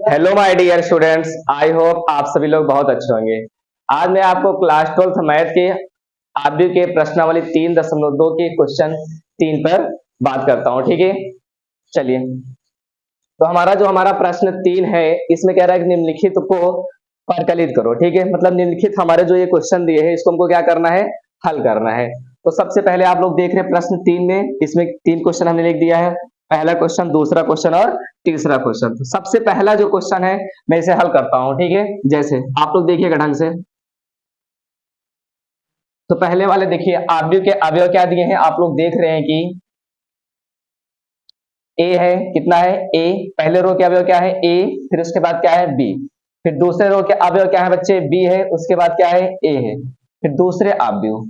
Hello my dear students, I hope आप सभी लोग बहुत अच्छे होंगे। आज मैं आपको क्लास 12th मैथ के आदि के प्रश्नावली 3.2 के क्वेश्चन 3 पर बात करता हूं। ठीक है, चलिए। तो हमारा प्रश्न 3 है, इसमें कह रहा है कि निम्नलिखित को परिकलित करो। ठीक है, मतलब निम्नलिखित हमारे जो ये क्वेश्चन दिए हैं इसको हमको क्या करना है, हल करना है। तो सबसे पहले आप लोग देख रहे हैं प्रश्न 3 में, इसमें 3 क्वेश्चन हमने लिख दिया है। पहला क्वेश्चन, दूसरा क्वेश्चन और तीसरा क्वेश्चन। तो सबसे पहला जो क्वेश्चन है मैं इसे हल करता हूं। ठीक है, जैसे आप लोग देखिएगा ढंग से। तो पहले वाले देखिए, आव्यूह के अवयव क्या दिए हैं, आप लोग देख रहे हैं कि ए है, कितना है ए। पहले रो के अवयव क्या है ए, फिर उसके बाद क्या है बी। फिर दूसरे रो के अवयव क्या है बच्चे, बी है, उसके बाद क्या है ए है। फिर दूसरे आव्यूह,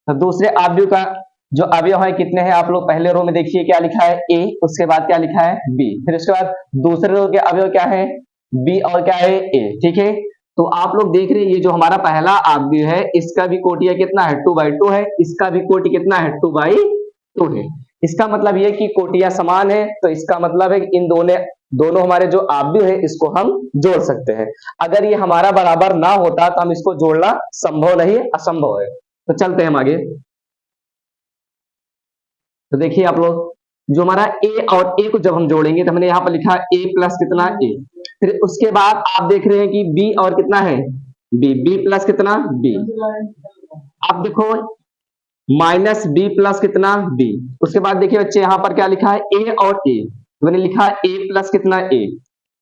तो दूसरे आव्यूह का जो अवयव है कितने हैं, आप लोग पहले रो में देखिए क्या लिखा है ए, उसके बाद क्या लिखा है बी, फिर उसके बाद दूसरे रो के अवयव क्या है बी और क्या है ए। ठीक है, तो आप लोग देख रहे हैं ये जो हमारा पहला आव्यूह है इसका भी कोटि कितना है 2/2 है, इसका भी कोटि कितना है 2/2 है। इसका मतलब ये कि कोटियां समान है, तो इसका मतलब है कि इन दोनों हमारे जो आव्यूह है इसको हम जोड़ सकते हैं। अगर ये हमारा बराबर ना होता तो हम इसको जोड़ना संभव नहीं, असंभव है। तो चलते हैं हम आगे। तो देखिए आप लोग, जो हमारा ए और ए को जब हम जोड़ेंगे तो हमने यहाँ पर लिखा ए प्लस कितना ए। फिर उसके बाद आप देख रहे हैं कि बी और कितना है बी, बी प्लस कितना बी। आप देखो माइनस बी प्लस कितना बी। उसके बाद देखिए बच्चे यहाँ पर क्या लिखा है ए और ए, तो मैंने लिखा ए प्लस कितना ए।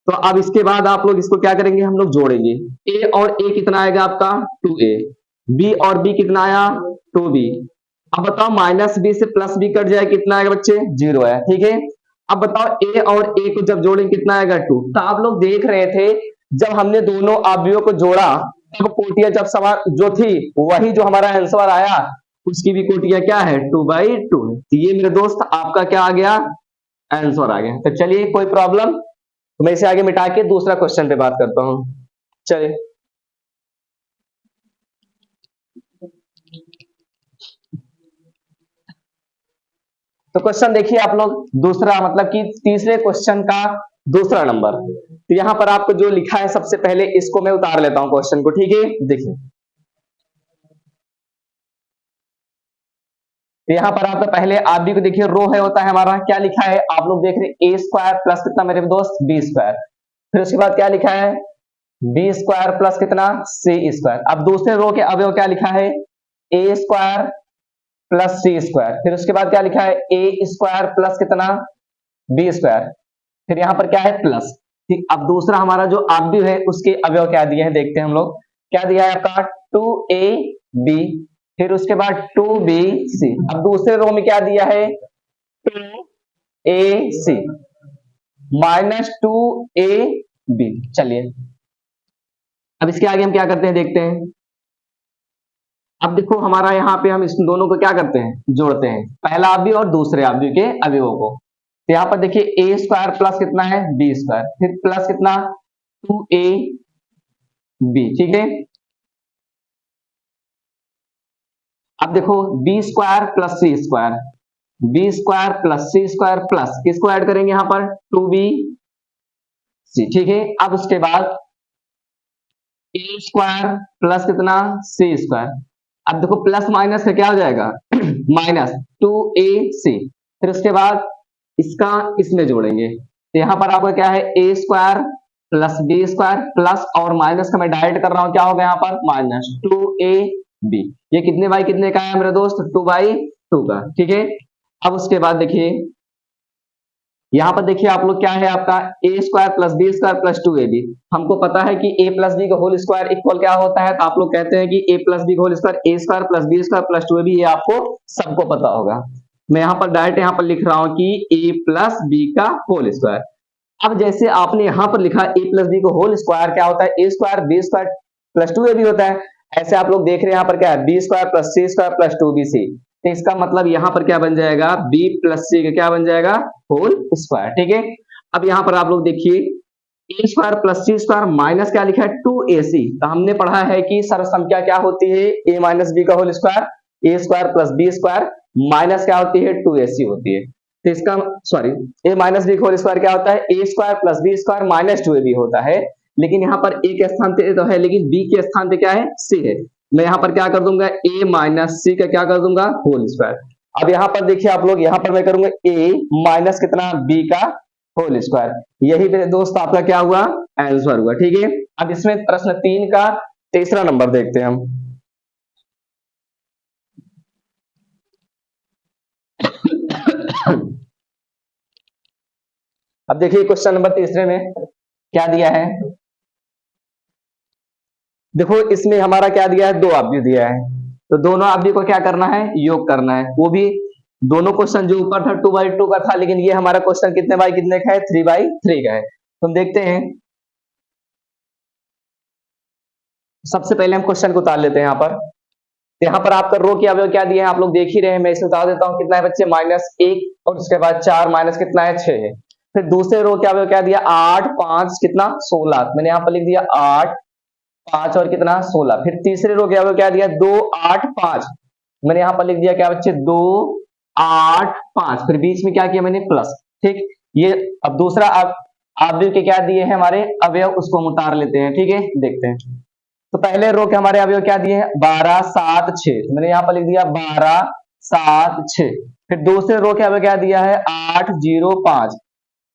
तो अब इसके बाद आप लोग इसको क्या करेंगे, हम लोग जोड़ेंगे। ए और ए कितना आएगा आपका 2a, बी और बी कितना आया 2b। अब बताओ माइनस बी से प्लस बी कट जाए कितना आएगा बच्चे 0 है। ठीक है, अब बताओ ए और ए को जब जोड़ेंगे कितना आएगा 2। तो आप लोग देख रहे थे जब हमने दोनों अवयवों को जोड़ा तब कोटियां जब समान जो थी वही जो हमारा आंसर आया उसकी भी कोटियां क्या है 2/2। तो ये मेरे दोस्त आपका क्या आ गया, आंसर आ गया। तो चलिए कोई प्रॉब्लम, तो मैं इसे आगे मिटा के दूसरा क्वेश्चन पे बात करता हूं। चलिए, तो क्वेश्चन देखिए आप लोग, दूसरा मतलब कि तीसरे क्वेश्चन का दूसरा नंबर। तो यहां पर आपको जो लिखा है सबसे पहले इसको मैं उतार लेता हूं क्वेश्चन को। ठीक है, देखिए तो यहां पर आपका पहले आदि को देखिए, रो है होता है हमारा, क्या लिखा है आप लोग देख रहे ए स्क्वायर प्लस कितना मेरे दोस्त बी स्क्वायर। फिर उसके बाद क्या लिखा है बी स्क्वायर प्लस कितना सी स्क्वायर। अब दूसरे रो के अवयव क्या लिखा है A square plus C square. फिर उसके बाद क्या लिखा है ए स्क्वायर प्लस कितना बी स्क्वायर। फिर यहाँ पर क्या है प्लस। ठीक, अब दूसरा हमारा जो आव्यूह है उसके अवयव क्या दिए हैं देखते हैं हम लोग। क्या दिया है आपका 2ab, फिर उसके बाद 2bc। अब दूसरे रो में क्या दिया है 2ac माइनस 2ab। चलिए अब इसके आगे हम क्या करते हैं देखते हैं। अब देखो हमारा यहाँ पे हम इस दोनों को क्या करते हैं जोड़ते हैं, पहला अवयव और दूसरे अवयव के अवयवों को। तो यहाँ पर देखिए ए स्क्वायर प्लस कितना है बी स्क्वायर, फिर प्लस कितना 2ab। ठीक है, अब देखो बी स्क्वायर प्लस सी स्क्वायर, बी स्क्वायर प्लस सी स्क्वायर प्लस किसको ऐड करेंगे यहाँ पर 2bc। ठीक है, अब उसके बाद ए स्क्वायर प्लस कितना सी स्क्वायर। अब देखो प्लस माइनस का क्या हो जाएगा माइनस 2ac। फिर उसके बाद इसका इसमें जोड़ेंगे, तो यहां पर आपका क्या है A square plus B square plus और माइनस का मैं डायरेक्ट कर रहा हूं, क्या होगा यहाँ पर माइनस 2ab। ये कितने बाई कितने का है मेरे दोस्त 2/2 का। ठीक है, अब उसके बाद देखिए यहाँ पर देखिए आप लोग क्या है आपका A square plus B square plus 2ab। हमको पता है कि a प्लस बी का होल स्क्वायर इक्वल क्या होता है, तो आप लोग कहते हैं कि a प्लस बी का whole square A square plus B square plus 2ab। ये आपको सबको पता होगा। मैं यहाँ पर डायरेक्ट यहाँ पर लिख रहा हूँ कि a प्लस बी का होल स्क्वायर। अब जैसे आपने यहाँ पर लिखा a प्लस बी का होल स्क्वायर क्या होता है A square B square plus 2ab होता है, ऐसे आप लोग देख रहे हैं यहाँ पर क्या है बी स्क्वायर प्लस सी स्क्वायर प्लस 2bc। तो इसका मतलब यहाँ पर क्या बन जाएगा b प्लस सी का क्या बन जाएगा होल स्क्वायर। ठीक है, अब यहाँ पर आप लोग देखिए ए स्क्वायर प्लस सी स्क्वायर माइनस क्या लिखा है 2ac। तो हमने पढ़ा है कि सर्वसंख्या क्या होती है a माइनस बी का whole square, A square plus B square minus क्या होती है 2ac होती है। तो इसका sorry A minus B whole square क्या होता है, A square plus B square minus 2ab होता है। लेकिन यहाँ पर ए के स्थान पे तो है, लेकिन बी के स्थान पे क्या है, सी है। मैं यहाँ पर क्या कर दूंगा, ए माइनस सी का क्या कर दूंगा, होल स्क्वायर। अब यहाँ पर देखिए आप लोग, यहाँ पर मैं करूंगा ए माइनस कितना, बी का होल स्क्वायर। यही मेरे दोस्त आपका क्या हुआ, आंसर हुआ। ठीक है, अब इसमें प्रश्न 3 का तीसरा नंबर देखते हैं हम। अब देखिए क्वेश्चन नंबर तीसरे में क्या दिया है। देखो इसमें हमारा क्या दिया है, दो अवयव दिया है, तो दोनों अवयव को क्या करना है, योग करना है। वो भी दोनों क्वेश्चन जो ऊपर था 2/2 का था, लेकिन ये हमारा क्वेश्चन कितने बाई कितने का है, 3/3 का है। तो हम देखते हैं, सबसे पहले हम क्वेश्चन को उतार लेते हैं यहाँ पर। यहाँ पर आपका रो के अवयव क्या दिए हैं आप लोग देख ही रहे हैं, मैं इसे उतार देता हूँ। कितना है बच्चे, -1 और उसके बाद 4 माइनस कितना है, 6 है। फिर दूसरे रो के अवयव क्या दिया, 8 5 कितना 16, मैंने यहाँ पर लिख दिया 8 5 और कितना 16। फिर तीसरे रो के अवयव क्या दिया, 2 8 5, मैंने यहाँ पर लिख दिया क्या बच्चे, 2 8 5, फिर बीच में क्या किया मैंने, प्लस। ठीक, ये अब दूसरा अवयव के क्या दिए हैं हमारे अवयव, उसको हम उतार लेते हैं। ठीक है, देखते हैं। तो पहले रो के हमारे अवयव क्या दिए हैं, 12 7 6, तो मैंने यहाँ पर लिख दिया 12 7 6। फिर दूसरे रो के अवयव क्या दिया है, 8 0 5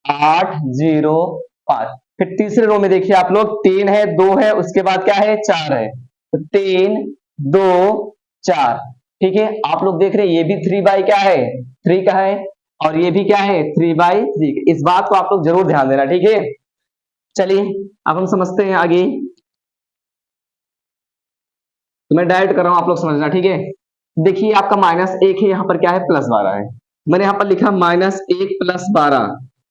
8 0 5। फिर तीसरे रो में देखिए आप लोग, 3 है 2 है, उसके बाद क्या है, 4 है, तो 3 2 4। ठीक है, आप लोग देख रहे हैं ये भी 3 क्या है, 3 का है, और ये भी क्या है, 3/3। इस बात को आप लोग जरूर ध्यान देना। ठीक है, चलिए अब हम समझते हैं आगे। तो मैं डायरेक्ट कर रहा हूं, आप लोग समझना। ठीक है, देखिए आपका -1 है, यहाँ पर क्या है, +12 है। मैंने यहाँ पर लिखा -1 + 12।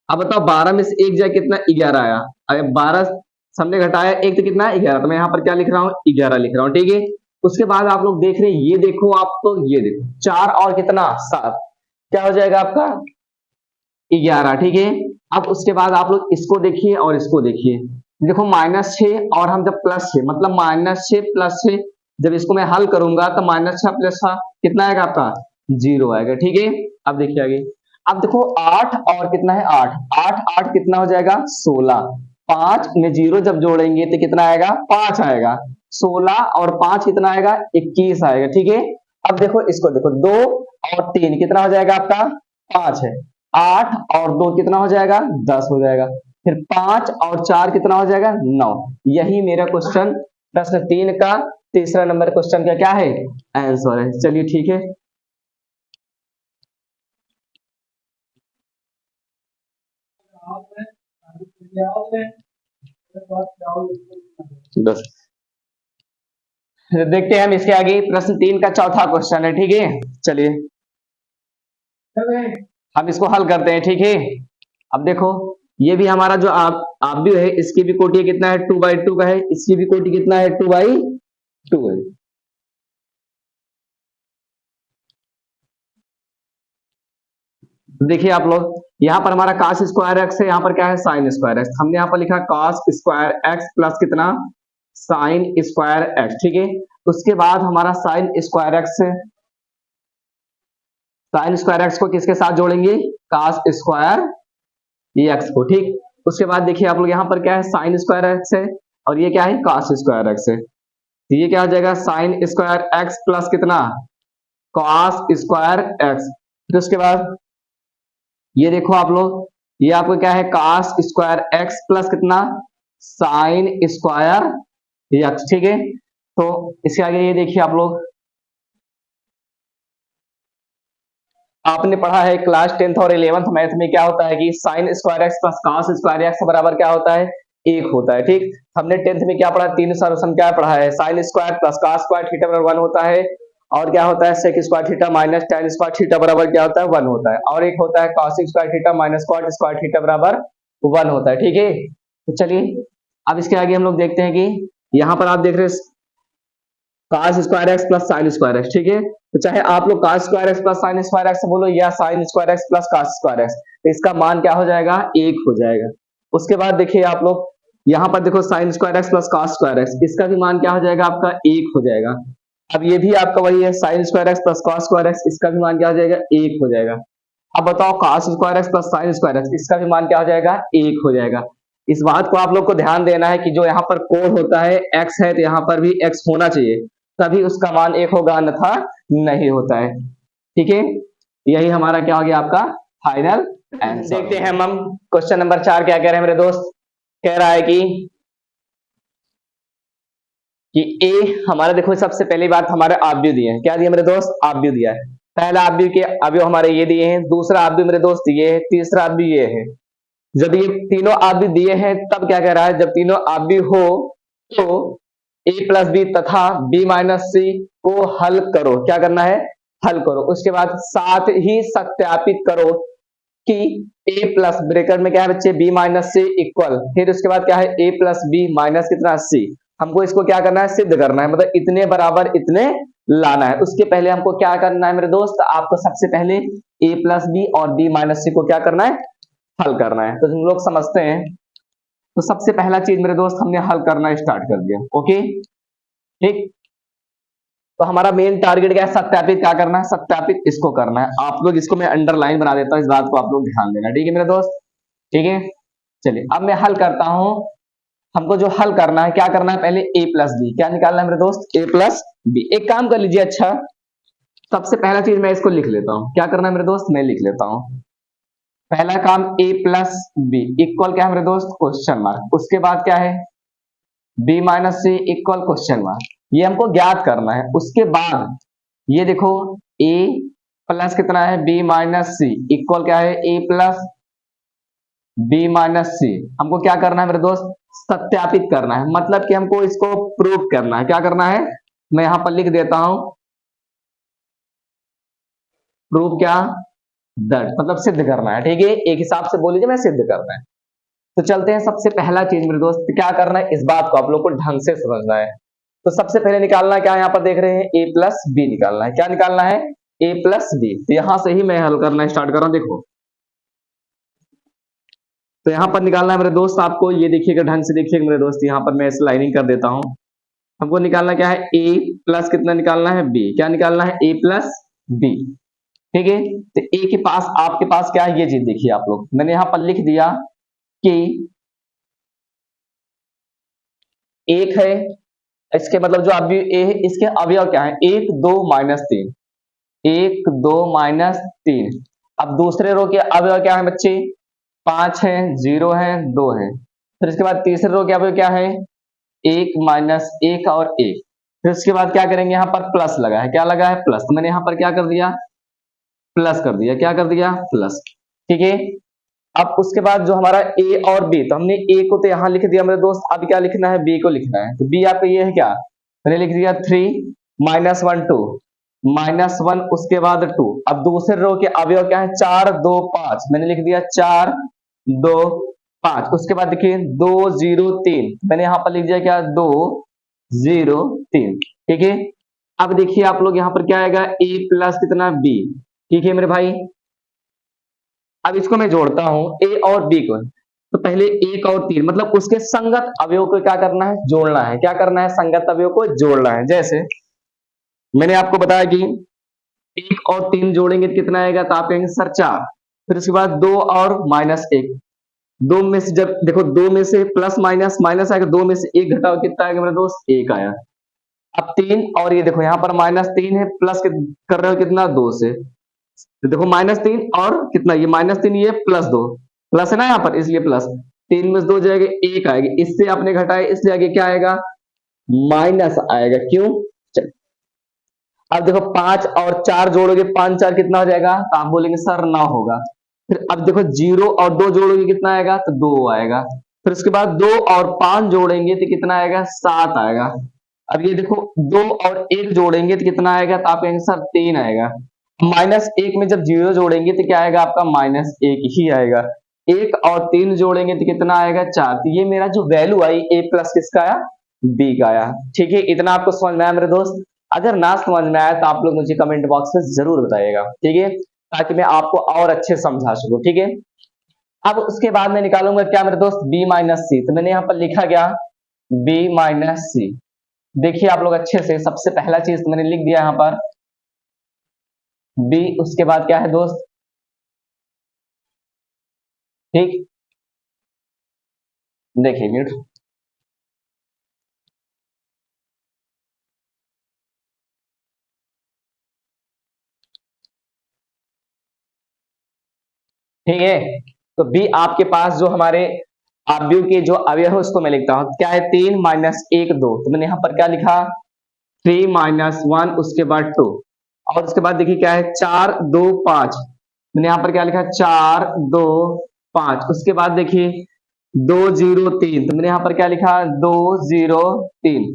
अब बताओ 12 में से 1 जाए कितना, 11 आया। अरे 12 हमने घटाया 1 तो कितना, 11। तो मैं यहाँ पर क्या लिख रहा हूँ, 11 लिख रहा हूँ। ठीक है, उसके बाद आप लोग देख रहे हैं, ये देखो आप तो, ये देखो 4 और कितना 7, क्या हो जाएगा आपका 11। ठीक है, अब उसके बाद आप लोग इसको देखिए और इसको देखिए। देखो -6 और हम जब +6 मतलब -6 + 6, जब इसको मैं हल करूंगा तो -6 + 6 कितना आएगा आपका, 0 आएगा। ठीक है, अब देखिए आगे। अब देखो 8 और कितना है, 8 8 8 कितना हो जाएगा, 16। 5 में 0 जब जोड़ेंगे तो कितना आएगा, 5 आएगा। 16 और 5 कितना आएगा, 21 आएगा। ठीक है, अब देखो इसको देखो, 2 और 3 कितना हो जाएगा आपका, 5 है। 8 और 2 कितना हो जाएगा, 10 हो जाएगा। फिर 5 और 4 कितना हो जाएगा, 9। यही मेरा क्वेश्चन प्रश्न 3 का तीसरा नंबर क्वेश्चन का क्या है, आंसर है। चलिए ठीक है, बस देखते हैं हम इसके आगे। प्रश्न 3 का चौथा क्वेश्चन है। ठीक है, चलिए हम इसको हल करते हैं। ठीक है, अब देखो ये भी हमारा जो आप भी है, इसकी भी कोटि कितना है, 2/2 का है। इसकी भी कोटि कितना है, 2/2 है। देखिए आप लोग, यहाँ पर हमारा cos स्क्वायर एक्स है, यहाँ पर क्या है, sin स्क्वायर एक्स। हमने यहाँ पर लिखा cos स्क्वायर एक्स प्लस कितना, sin स्क्वायर एक्स। ठीक है, उसके बाद हमारा sin स्क्वायर एक्स है, sin स्क्वायर एक्स को किसके साथ जोड़ेंगे, cos स्क्वायर एक्स को। ठीक, उसके बाद देखिए आप लोग, यहाँ पर क्या है, sin स्क्वायर एक्स है, और ये क्या है, cos स्क्वायर एक्स है। तो ये क्या हो जाएगा, sin स्क्वायर एक्स प्लस कितना, cos स्क्वायर एक्स। फिर उसके बाद ये देखो आप लोग, ये आपको क्या है, cos स्क्वायर एक्स प्लस कितना, sin स्क्वायर एक्स। ठीक है, तो इसके आगे ये देखिए आप लोग, आपने पढ़ा है क्लास 10th और 11th मैथ में क्या होता है कि sin square x plus cos square x बराबर क्या होता है, 1 होता है। ठीक, हमने 10th में क्या पढ़ा, 3 सॉल्यूशन क्या पढ़ा है, sin square plus cos square theta बराबर 1 होता है, और क्या होता है, sec square theta minus tan square theta बराबर क्या होता है, 1 होता है, और एक होता है cos square theta minus cot square theta बराबर 1 होता है। ठीक है, तो चलिए अब इसके आगे हम लोग देखते हैं कि यहाँ पर आप देख रहे हैं cos square x plus sin square x. ठीक है, तो चाहे आप लोग cos square x plus sin square x बोलो या sin square x plus cos square x, तो इसका मान क्या हो जाएगा, 1 हो जाएगा। उसके बाद देखिए आप लोग, यहाँ पर देखो sin square x plus cos square x, इसका भी मान क्या हो जाएगा आपका, 1 हो जाएगा। अब ये भी आपका वही है, sin square x plus cos square x, इसका भी मान क्या हो जाएगा, 1 हो जाएगा। अब बताओ cos square x plus sine square x, इसका भी मान क्या हो जाएगा, 1 हो जाएगा। इस बात को आप लोग को ध्यान देना है कि जो यहाँ पर कोण होता है x है, तो यहाँ पर भी x होना चाहिए, तभी उसका मान 1 होगा, अन्यथा नहीं होता है। ठीक है, यही हमारा क्या हो गया, आपका फाइनल आंसर। देखते हैं हम क्वेश्चन नंबर 4 क्या कह रहे हैं मेरे दोस्त। कह रहा है कि ए हमारा, देखो सबसे पहली बात हमारे आव्यूह दिए हैं, क्या दिया मेरे दोस्त, आव्यूह दिया है। पहला आव्यूह के अवयव हमारे ये दिए हैं, दूसरा आव्यूह मेरे दोस्त ये है, तीसरा आव्यूह ये है। जब ये तीनों आव्यूह दिए हैं तब क्या कह रहा है, जब तीनों आव्यूह हो तो a प्लस बी तथा b माइनस सी को हल करो। क्या करना है, हल करो। उसके बाद साथ ही सत्यापित करो कि a प्लस ब्रैकेट में क्या है बच्चे, b माइनस सी इक्वल, फिर उसके बाद क्या है a प्लस बी माइनस कितना c। हमको इसको क्या करना है, सिद्ध करना है, मतलब इतने बराबर इतने लाना है। उसके पहले हमको क्या करना है मेरे दोस्त, आपको सबसे पहले a प्लस बी और b माइनस सी को क्या करना है, हल करना है। तो हम लोग समझते हैं, तो सबसे पहला चीज मेरे दोस्त हमने हल करना स्टार्ट कर दिया। ओके ठीक, तो हमारा मेन टारगेट क्या है, सत्यापित क्या करना है, सत्यापित इसको करना है। आप लोग इसको मैं अंडरलाइन बना देता हूं, इस बात को आप लोग ध्यान देना। ठीक है मेरे दोस्त, ठीक है। चलिए अब मैं हल करता हूं। हमको जो हल करना है, क्या करना है, पहले a प्लस बी, क्या निकालना है मेरे दोस्त, a प्लस बी। एक काम कर लीजिए, अच्छा सबसे पहला चीज मैं इसको लिख लेता हूं। क्या करना है मेरे दोस्त, मैं लिख लेता हूं। पहला काम a प्लस बी इक्वल क्या है मेरे दोस्त, क्वेश्चन मार्क। उसके बाद क्या है, b माइनस सी इक्वल क्वेश्चन मार्क, ये हमको ज्ञात करना है। उसके बाद ये देखो a प्लस कितना है, b माइनस सी इक्वल क्या है, a प्लस b माइनस सी। हमको क्या करना है मेरे दोस्त, सत्यापित करना है, मतलब कि हमको इसको प्रूव करना है। क्या करना है, मैं यहां पर लिख देता हूं, प्रूव क्या, दैट, मतलब सिद्ध करना है। ठीक है, एक हिसाब से बोल लीजिए, मैं सिद्ध करना है। तो चलते हैं, सबसे पहला चीज मेरे दोस्त क्या करना है, इस बात को आप लोग को ढंग से समझना है। तो सबसे पहले निकालना क्या है, यहाँ पर देख रहे हैं a प्लस बी निकालना है। क्या निकालना है, a प्लस बी। तो यहां से ही मैं हल करना स्टार्ट कर रहा हूं, देखो। तो यहां पर निकालना है मेरे दोस्त आपको, ये देखिएगा ढंग से देखिएगा मेरे दोस्त, यहां पर मैं इस लाइनिंग कर देता हूं। हमको निकालना क्या है, a प्लस कितना निकालना है, b। क्या निकालना है, a प्लस बी। ठीक है, तो a के पास, आपके पास क्या है, ये चीज देखिए आप लोग, मैंने यहां पर लिख दिया कि एक है, इसके मतलब जो अवयव a है, इसके अवयव क्या है, 1 2 माइनस 3, 1 2 माइनस 3। अब दूसरे रो के अवयव क्या है बच्चे, 5 है, 0 है, 2 है। फिर इसके बाद तीसरे रो के अवयव क्या है, 1 माइनस 1 और 1। फिर उसके बाद क्या करेंगे, यहाँ पर प्लस लगा है, क्या लगा है, प्लस। तो मैंने यहाँ पर क्या कर दिया, प्लस कर दिया। क्या कर दिया, प्लस। ठीक है, अब उसके बाद जो हमारा a और b, तो हमने a को तो यहां लिख दिया मेरे दोस्त, अब क्या लिखना है, b को लिखना है। तो b आपका ये है, क्या मैंने लिख दिया, 3 माइनस 1 2 माइनस 1, उसके बाद 2। अब दूसरे रो के अवयव क्या है, 4 2 5, मैंने लिख दिया 4 2 5। उसके बाद देखिए 2 0 3, मैंने यहां पर लिख दिया क्या, 2 0 3। ठीक है, अब देखिए आप लोग यहाँ पर क्या आएगा, a प्लस कितना, b। ठीक है मेरे भाई, अब इसको मैं जोड़ता हूं a और b को। तो पहले 1 और 3, मतलब उसके संगत अवयव को क्या करना है, जोड़ना है। क्या करना है, संगत अवयव को जोड़ना है। जैसे मैंने आपको बताया कि 1 और 3 जोड़ेंगे तो कितना आएगा, तो आप कहेंगे सर 4। फिर उसके बाद 2 और माइनस 1, दो में से जब देखो, 2 में से प्लस माइनस माइनस आएगा, 2 में से 1 घटाओ, कितना आएगा मेरे दोस्त, 1 आया। अब 3 और ये देखो, यहाँ पर माइनस 3 है, प्लस कर रहे हो कितना, 2 से। तो देखो -3 और कितना, ये -3, ये +2, प्लस है ना यहाँ पर, इसलिए प्लस। 3 में से 2 जाएगा, 1 आएगा, इससे आपने घटाया, इसलिए आगे क्या आएगा, माइनस आएगा। क्यों, चल अब देखो 5 और 4 जोड़ोगे, 5 4 कितना हो जाएगा, तो आप बोलेंगे सर 9 होगा। फिर अब देखो 0 और 2 जोड़ोगे, कितना आएगा, तो 2 आएगा। फिर उसके बाद 2 और 5 जोड़ेंगे तो कितना आएगा, 7 आएगा। अब ये देखो 2 और 1 जोड़ेंगे तो कितना आएगा, तो आप कहेंगे सर 3 आएगा। -1 में जब 0 जोड़ेंगे तो क्या आएगा आपका, -1 ही आएगा। 1 और 3 जोड़ेंगे तो कितना आएगा, 4। तो ये मेरा जो वैल्यू आई, a प्लस किसका आया, b का आया। ठीक है, इतना आपको समझ में आया मेरे दोस्त। अगर ना समझ में आया तो आप लोग मुझे कमेंट बॉक्स में जरूर बताइएगा। ठीक है, ताकि मैं आपको और अच्छे समझा सकूं। ठीक है, अब उसके बाद मैं निकालूंगा क्या मेरे दोस्त, b माइनस सी। तो मैंने यहाँ पर लिखा क्या, b माइनस सी। देखिए आप लोग अच्छे से, सबसे पहला चीज तो मैंने लिख दिया यहाँ पर b, उसके बाद क्या है दोस्त, ठीक, देखिए म्यूट। ठीक है, तो बी आपके पास जो हमारे अवयव के जो अवयव है उसको मैं लिखता हूं, क्या है 3 - 1 2, तो मैंने यहां पर क्या लिखा 3 - 1, उसके बाद 2, और उसके बाद देखिए क्या है 4 2 5, मैंने यहां पर क्या लिखा 4 2 5, उसके बाद देखिए 2 0 3, तो मैंने यहां पर क्या लिखा 2 0 3।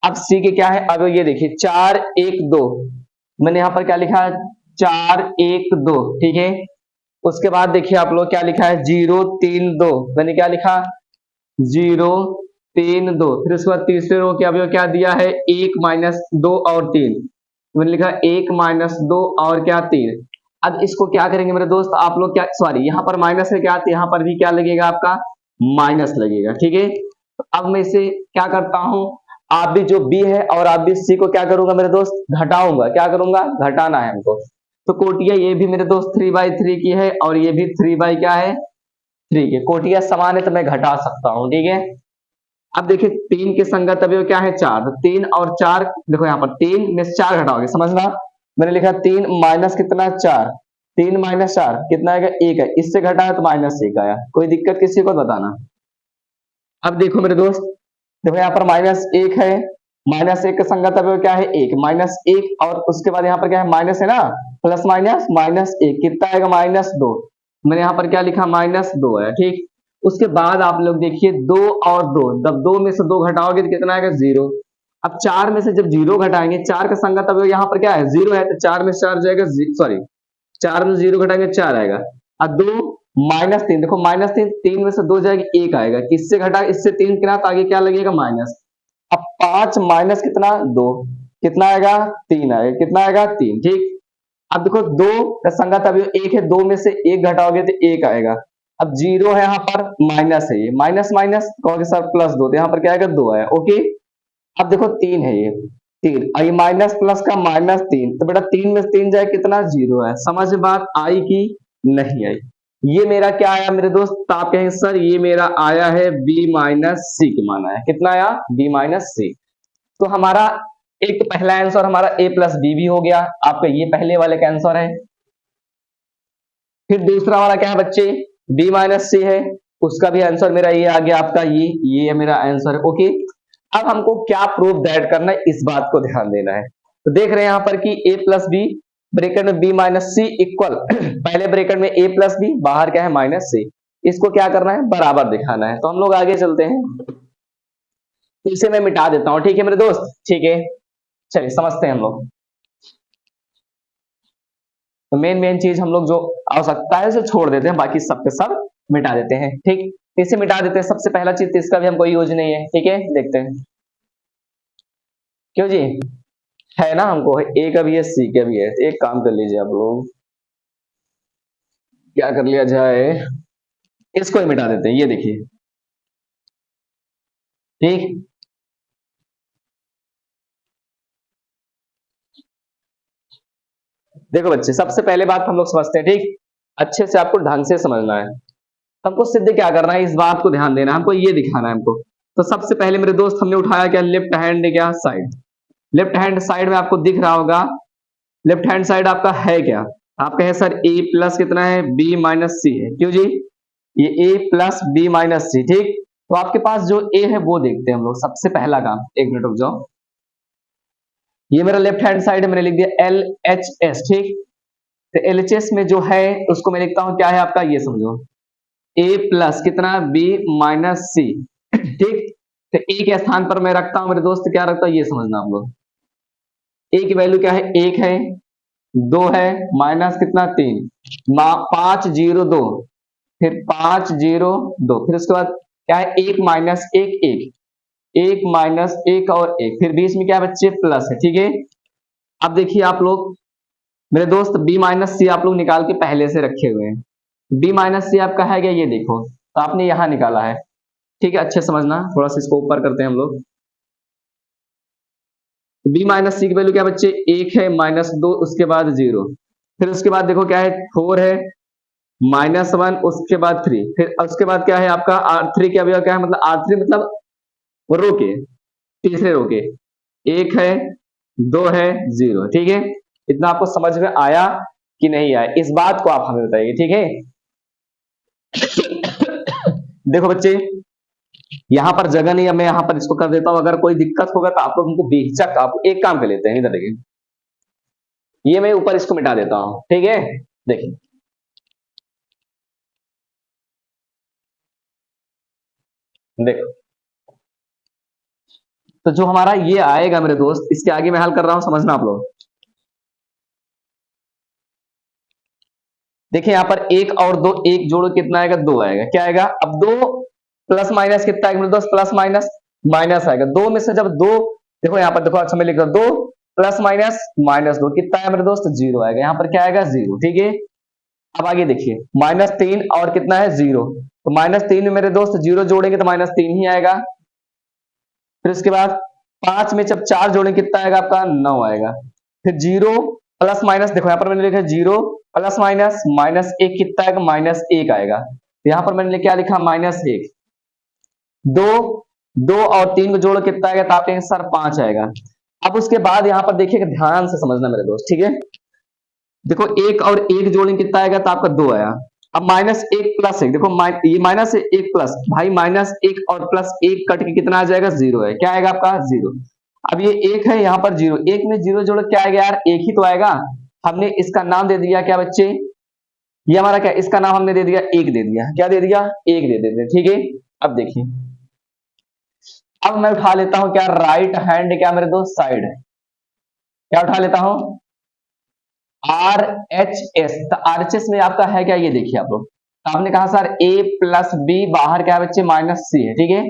अब सी के क्या है, अब ये देखिए 4 1 2, मैंने यहां पर क्या लिखा 4 1 2, ठीक है। उसके बाद देखिए आप लोग क्या लिखा है 0 3 2, मैंने क्या लिखा 0 3 2, फिर उसके बाद तीसरे रो के अवयव क्या दिया है 1 - 2 और 3, मैंने लिखा 1 - 2 और क्या 3। अब इसको क्या करेंगे मेरे दोस्त आप लोग, क्या सॉरी यहाँ पर माइनस है क्या, तो यहाँ पर भी क्या लगेगा आपका माइनस लगेगा, ठीक है। तो अब मैं इसे क्या करता हूं, आप भी जो बी है और आप भी सी को क्या करूंगा मेरे दोस्त घटाऊंगा, क्या करूंगा घटाना है हमको। तो कोटिया ये भी मेरे दोस्त 3/3 की है और ये भी 3 क्या है 3 की, कोटिया समान है तो मैं घटा सकता हूं, ठीक है। अब देखिए 3 के संगत अवयव क्या है 4, तो 3 और 4, देखो यहाँ पर 3 में से 4 घटाओगे, समझना मैंने लिखा 3 माइनस कितना 4, 3 - 4 कितना आएगा 1 है, इससे घटा है तो -1 आया, कोई दिक्कत किसी को बताना। अब देखो मेरे दोस्त, देखो यहाँ पर -1 है, -1 का संगत अवयव क्या है 1, -1 और उसके बाद यहाँ पर क्या है माइनस है ना, प्लस माइनस -1 कितना आएगा -2, मैंने यहाँ पर क्या लिखा -2 है, ठीक। उसके बाद आप लोग देखिए 2 और 2, जब 2 में से 2 घटाओगे तो कितना आएगा 0। अब 4 में से जब 0 घटाएंगे, 4 का संगत अवयव यहाँ पर क्या है 0 है, तो 4 में से 4 जाएगा, सॉरी 4 में 0 घटाएंगे 4 आएगा। अब 2 -3, देखो -3, 3 में से 2 जाएगा 1 आएगा, किससे घटा इससे 3 गिना तो आगे क्या लगेगा माइनस। अब 5 माइनस कितना 2, कितना आएगा 3 आएगा, कितना आएगा 3, ठीक। अब देखो 2 का संगत अवयव 1 है, 2 में से 1 घटाओगे तो 1 आएगा। अब 0 है यहाँ पर, माइनस है, ये माइनस माइनस कहोगे सर +2, तो यहाँ पर क्या आएगा 2 आया, ओके। अब देखो 3 है, ये 3 और ये माइनस प्लस का -3, तो बेटा 3 में से 3 जाए कितना 0 है, समझ में बात आई कि नहीं आई। ये मेरा क्या आया मेरे दोस्त, तो आप कहेंगे सर ये मेरा आया है B - C के मान आया, कितना आया B - C। तो हमारा एक तो पहला आंसर हमारा A+B भी हो गया, आपका ये पहले वाले का आंसर है। फिर दूसरा वाला क्या है बच्चे B - C है, उसका भी आंसर मेरा ये आ गया, आपका ये मेरा आंसर है, ओके। अब हमको क्या प्रूफ दैट करना है, इस बात को ध्यान देना है। तो देख रहे हैं यहाँ पर कि A+B ब्रैकेट में B - C इक्वल पहले ब्रैकेट में A+B, बाहर क्या है -C, इसको क्या करना है बराबर दिखाना है। तो हम लोग आगे चलते हैं, तो इसे मैं मिटा देता हूं, ठीक है मेरे दोस्त, ठीक है। चलिए समझते हैं हम लोग, तो मेन मेन चीज हम लोग जो आवश्यकता है उसे छोड़ देते हैं, बाकी सब के सब मिटा देते हैं, ठीक। इसे मिटा देते हैं, सबसे पहला चीज, इसका भी हमको यूज नहीं है, ठीक है, देखते हैं क्यों जी, है ना हमको ए का भी है सी का भी है। तो एक काम कर लीजिए आप लोग, क्या कर लिया जाए, इसको ही मिटा देते हैं, ये देखिए, ठीक। देखो बच्चे सबसे पहले बात हम लोग समझते हैं, ठीक, अच्छे से आपको ढंग से समझना है। हमको सिद्ध क्या करना है, इस बात को ध्यान देना है, हमको ये दिखाना है हमको। तो सबसे पहले मेरे दोस्त हमने उठाया क्या, लेफ्ट हैंड क्या साइड, लेफ्ट हैंड साइड में आपको दिख रहा होगा, लेफ्ट हैंड साइड आपका है क्या, आप कहें सर ए प्लस कितना है B - C है, क्यों जी, ये A प्लस B - C, ठीक। तो आपके पास जो A है वो देखते हैं हम लोग, सबसे पहला काम, एक मिनट रुक जाओ, ये मेरा लेफ्ट हैंड साइड है, मैंने लिख दिया LHS, ठीक। तो LHS में जो है उसको मैं लिखता हूं क्या है आपका, ये समझो A प्लस कितना B - C, ठीक। तो A के स्थान पर मैं रखता हूं मेरे दोस्त, क्या रखता हूं ये समझना आप लोग, A की वैल्यू क्या है 1 है, 2 है, माइनस कितना 3, 5 0 2, फिर 5 0 2, फिर उसके बाद क्या है 1 - 1 1, 1 - 1 और 1, फिर बीच में क्या है बच्चे प्लस है, ठीक है। अब देखिए आप लोग मेरे दोस्त B - C आप लोग निकाल के पहले से रखे हुए हैं, B - C आपका है क्या, ये देखो, तो आपने यहां निकाला है, ठीक है, अच्छे समझना, थोड़ा सा इसको ऊपर करते हैं हम लोग। B - C की वैल्यू क्या बच्चे 1 है, -2, उसके बाद 0, फिर उसके बाद देखो क्या है 4 है, -1 उसके बाद 3, फिर उसके बाद क्या है आपका R3 के अवयव क्या है, मतलब R3 मतलब रो के तीसरे रो के 1 है 2 है 0, ठीक है। इतना आपको समझ में आया कि नहीं आया, इस बात को आप हमें बताइए, ठीक है। देखो बच्चे, यहां पर जगह नहीं है, मैं यहां पर इसको कर देता हूं, अगर कोई दिक्कत होगा तो आप लोग हमको बेहिचक आप एक काम कर लेते हैं, इधर देखिए, ये मैं ऊपर इसको मिटा देता हूं, ठीक है। देखिए देखो, तो जो हमारा ये आएगा मेरे दोस्त, इसके आगे मैं हल कर रहा हूं, समझना आप लोग। देखिए यहां पर एक और दो, एक जोड़ो कितना आएगा, 2 आएगा, क्या आएगा, अब 2 प्लस माइनस कितना आएगा मेरे दोस्त, प्लस माइनस माइनस आएगा, 2 में से जब 2, देखो यहां पर देखो, अच्छा मैं लिख रहा हूं 2 प्लस माइनस -2 कितना है मेरे दोस्त, 0 आएगा, यहां पर क्या आएगा 0, ठीक है। अब आगे देखिए, -3 और कितना है 0, तो -3 में मेरे दोस्त 0 जोड़ेंगे तो -3 ही आएगा। फिर उसके बाद 5 में जब 4 जोड़ेंगे कितना आएगा आपका, 9 आएगा। फिर 0 प्लस माइनस, देखो यहां पर मैंने लिखा 0 प्लस माइनस -1 कितना आएगा, -1 आएगा, तो यहां पर मैंने क्या लिखा, -1। 2 2 और 3 को जोड़ो कितना आएगा, तो आप कहेंगे सर 5 आएगा। अब उसके बाद यहां पर देखिएगा, ध्यान से समझना मेरे दोस्त, ठीक है। देखो 1 और 1 जोड़ेंगे कितना आएगा, तो आपका 2 आया। अब -1 प्लस 1, देखो ये माइनस है 1 प्लस, भाई -1 और +1 कट के कितना आ जाएगा, 0 है, क्या आएगा आपका 0। अब ये 1 है, यहाँ पर 0, 1 में 0 जोड़ो क्या आएगा यार, 1 ही तो आएगा। हमने इसका नाम दे दिया क्या बच्चे, ये हमारा क्या, इसका नाम हमने दे दिया 1 दे दिया, क्या दे दिया, 1 दे देते, ठीक है। अब देखिए, अब मैं उठा लेता हूं क्या, राइट हैंड क्या मेरे दोस्त साइड, क्या उठा लेता हूं, RHS, तो RHS में आपका है क्या, ये देखिए आप लोग, तो आपने कहा सर A प्लस बी, बाहर क्या है बच्चे -C है, ठीक है।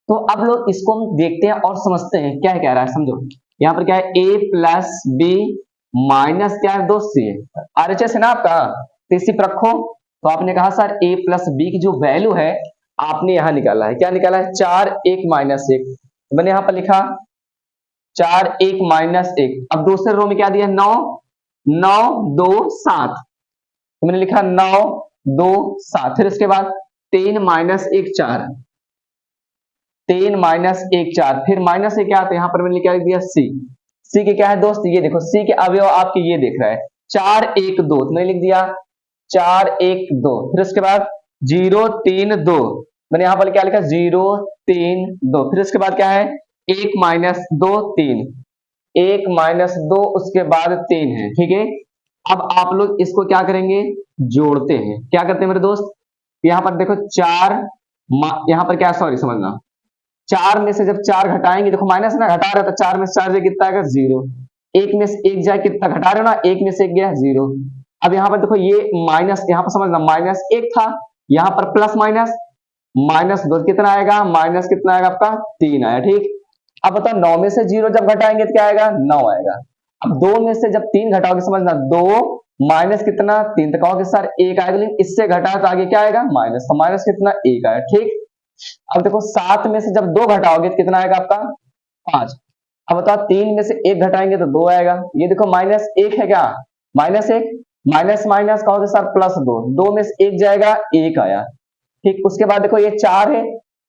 तो अब लोग इसको हम देखते हैं और समझते हैं क्या कह रहा है, समझो यहाँ पर क्या है, A प्लस बी माइनस क्या है दोस्त C है, RHS है ना आपका, तो इसी पर रखो। तो आपने कहा सर A प्लस बी की जो वैल्यू है आपने यहां निकाला है, क्या निकाला है, 4 1 -1, मैंने यहां पर लिखा 4 1 -1। अब दूसरे रो में क्या दिया, 9 9 2 7, तो मैंने लिखा 9 2 7, फिर उसके बाद 3 -1 4, 3 -1 4, फिर माइनस से क्या, तो यहां पर मैंने क्या लिख दिया C। C के क्या है दोस्त, ये देखो C के अवयव आपके ये देख रहा है 4 1 2, तो मैंने लिख दिया 4 1 2, फिर उसके बाद 0 3 2, मैंने यहां पर क्या लिखा 0 3 2, फिर उसके बाद क्या है 1 -2 3, 1 -2 उसके बाद 3 है, ठीक है। अब आप लोग इसको क्या करेंगे, जोड़ते हैं, क्या करते हैं मेरे दोस्त, यहां पर देखो 4, यहां पर क्या, सॉरी समझना, 4 में से जब 4 घटाएंगे, देखो माइनस ना घटा रहे, तो 4 में से 4 जाए कितना आएगा 0, 1 में से 1 जाए कितना, घटा रहे हो ना, 1 में से 1 गया 0। अब यहां पर देखो ये माइनस, यहां पर समझना -1 था, यहां पर प्लस माइनस -2 कितना आएगा, माइनस कितना आएगा आपका 3 आया, ठीक। अब बताओ 9 में से 0 जब घटाएंगे तो क्या आएगा, 9 आएगा। अब 2 में से जब 3 घटाओगे, समझना 2 माइनस कितना 3, तो कहोगे सर 1 आएगा, लेकिन इससे घटा तो आगे क्या आएगा माइनस, तो माइनस कितना 1 आया, ठीक। अब देखो 7 में से जब 2 घटाओगे तो कितना आएगा आपका 5। अब बताओ 3 में से 1 घटाएंगे तो 2 आएगा, ये देखो -1 है क्या, -1 माइनस माइनस कहोगे सर +2, 2 में से 1 जाएगा 1 आया, ठीक। उसके बाद देखो ये 4 है,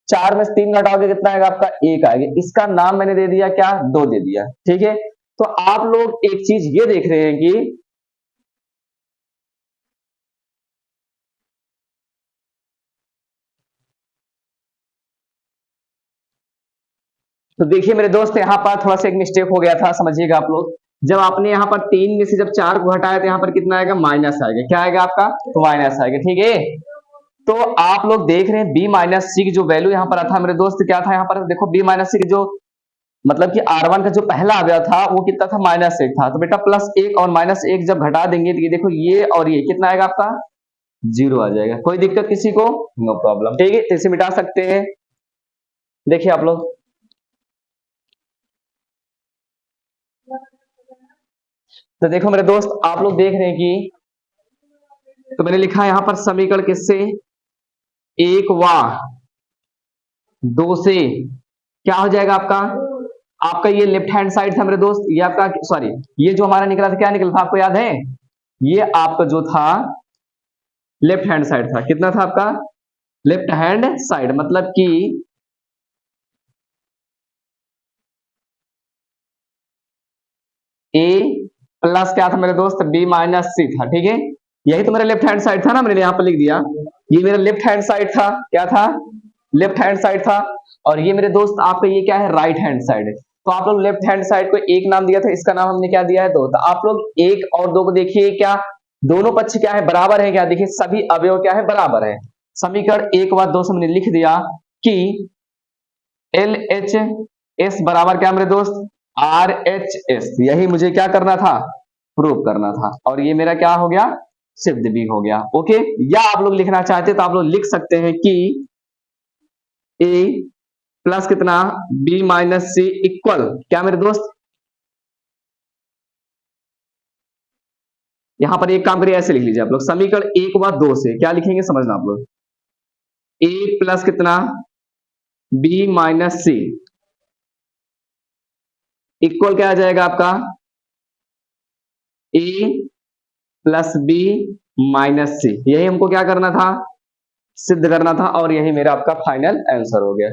4 में से 3 घटाओगे कितना आएगा आपका 1 आएगा, इसका नाम मैंने दे दिया क्या, 2 दे दिया, ठीक है। तो आप लोग एक चीज ये देख रहे हैं कि तो देखिए मेरे दोस्त, यहाँ पर थोड़ा सा एक मिस्टेक हो गया था, समझिएगा आप लोग, जब आपने यहाँ पर 3 में से जब 4 को हटाया तो यहाँ पर कितना आएगा, माइनस आएगा, क्या आएगा आपका, तो माइनस आएगा, ठीक है। तो आप लोग देख रहे हैं B-C की जो वैल्यू यहाँ पर था मेरे दोस्त, क्या था यहाँ पर, देखो B-C की जो मतलब कि R1 का जो पहला आ गया था वो कितना था, -1 था, तो बेटा +1 और -1 जब घटा देंगे तो ये देखो ये और ये कितना आएगा आपका 0 आ जाएगा। कोई दिक्कत किसी को, नो प्रॉब्लम, ठीक है, इसे मिटा सकते हैं। देखिए आप लोग, तो देखो मेरे दोस्त, आप लोग देख रहे हैं कि, तो मैंने लिखा यहां पर समीकरण किससे, 1 व 2 से क्या हो जाएगा आपका, आपका ये लेफ्ट हैंड साइड था मेरे दोस्त, ये आपका सॉरी, ये जो हमारा निकला था क्या निकला था आपको याद है, ये आपका जो था लेफ्ट हैंड साइड था। कितना था आपका? लेफ्ट हैंड साइड, मतलब कि ए प्लस क्या था मेरे दोस्त? बी माइनस सी था। ठीक है, यही तो मेरा लेफ्ट हैंड साइड था ना, मैंने यहाँ पर लिख दिया। ये मेरा लेफ्ट हैंड साइड था। क्या था? लेफ्ट हैंड साइड था। और ये मेरे दोस्त आपका ये क्या है? राइट हैंड साइड है। तो आप लोग लेफ्ट हैंड साइड को एक नाम दिया था, इसका नाम हमने क्या दिया है? दो। तो आप लोग एक और दो को देखिए, क्या दोनों पक्ष क्या है? बराबर है क्या? देखिए सभी अवयव क्या है? बराबर है। समीकरण एक व दो से मैंने लिख दिया कि एल एच एस बराबर क्या मेरे दोस्त? R H S. यही मुझे क्या करना था? प्रूव करना था। और ये मेरा क्या हो गया? सिद्ध भी हो गया। ओके, या आप लोग लिखना चाहते तो आप लोग लिख सकते हैं कि ए प्लस कितना? बी माइनस सी इक्वल क्या मेरे दोस्त? यहां पर एक काम करिए, ऐसे लिख लीजिए आप लोग, समीकरण एक व दो से क्या लिखेंगे समझना आप लोग। ए प्लस कितना? बी माइनस सी इक्वल क्या आ जाएगा आपका? ए प्लस बी माइनस सी। यही हमको क्या करना था? सिद्ध करना था। और यही मेरा आपका फाइनल आंसर हो गया।